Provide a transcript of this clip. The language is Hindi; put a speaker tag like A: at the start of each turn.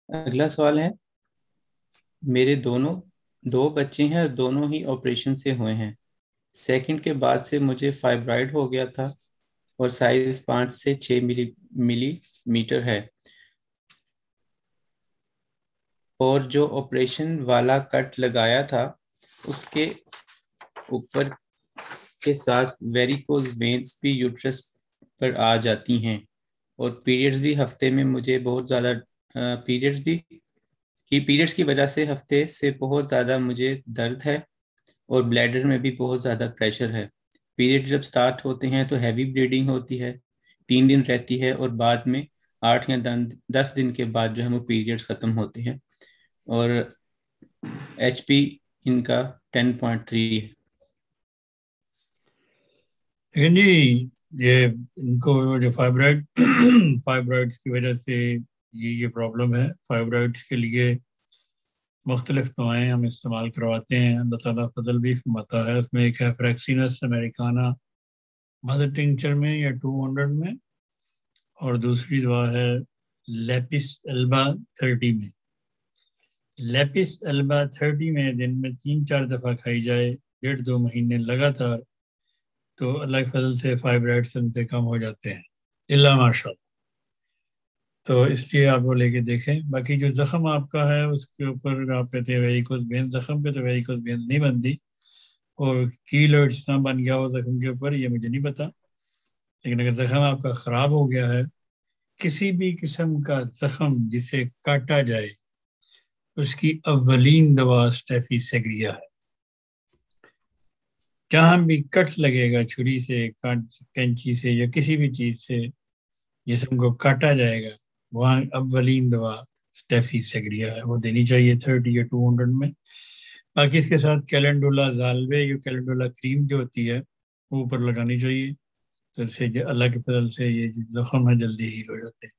A: अगला सवाल है, मेरे दोनों दो बच्चे हैं और दोनों ही ऑपरेशन से हुए हैं। सेकंड के बाद से मुझे फाइब्रॉइड हो गया था और साइज 5 से 6 मिलीमीटर है। और जो ऑपरेशन वाला कट लगाया था उसके ऊपर के साथ वेरिकोज वेन्स भी यूट्रस पर आ जाती हैं। और पीरियड्स भी हफ्ते में मुझे बहुत ज़्यादा पीरियड्स की वजह से हफ्ते से बहुत ज़्यादा मुझे दर्द है। और ब्लैडर में भी बहुत ज़्यादा प्रेशर है। पीरियड जब स्टार्ट होते हैं तो हैवी ब्लीडिंग होती है, 3 दिन रहती है, और बाद में 8 या 10 दिन के बाद जो है वो पीरियड्स खत्म होते हैं। और HP इनका 10.3 है।
B: लेकिन जी, ये इनको जो फाइब्राइड फाइब्राइड्स की वजह से ये प्रॉब्लम है। फाइब्राइड्स के लिए मुख्तलिफ दवाएं हम इस्तेमाल करवाते हैं, अल्लाह ताला फजल भी फरमाता है। उसमें एक है फ्रैक्सीनस अमेरिकाना मदर टिंचर में या 200 में, और दूसरी दवा है लेपिस एल्बा 30 में। लेपिस एल्बा 30 में दिन में 3-4 दफ़ा खाई जाए 1.5-2 महीने लगातार, तो अल्लाह के फजल से फाइब्राइड्स उनसे कम हो जाते हैं, इल्ला माशा। तो इसलिए आप वो लेके देखें। बाकी जो जख्म आपका है उसके ऊपर आप कहते हैं वेरिकोज वेन, जख्म पे तो वेरिकोज वेन नहीं बनती, और कीलर्ड्स ना बन गया हो जख्म के ऊपर, ये मुझे नहीं पता। लेकिन अगर जख्म आपका खराब हो गया है, किसी भी किस्म का जख्म जिसे काटा जाए, उसकी अवलीन दवा स्टेफी सेग्रिया है। जहां भी कट लगेगा छुरी से, कैंची से, या किसी भी चीज से जिसम को काटा जाएगा, वहाँ अवलीन दवा स्टेफी सेग्रिया है, वो देनी चाहिए 30 या 200 में। बाकी इसके साथ कैलेंडुला जालवे या कैलेंडुला क्रीम जो होती है वो ऊपर लगानी चाहिए। तो इससे अल्लाह के फजल से ये जो जख्म है जल्दी हील हो जाते हैं।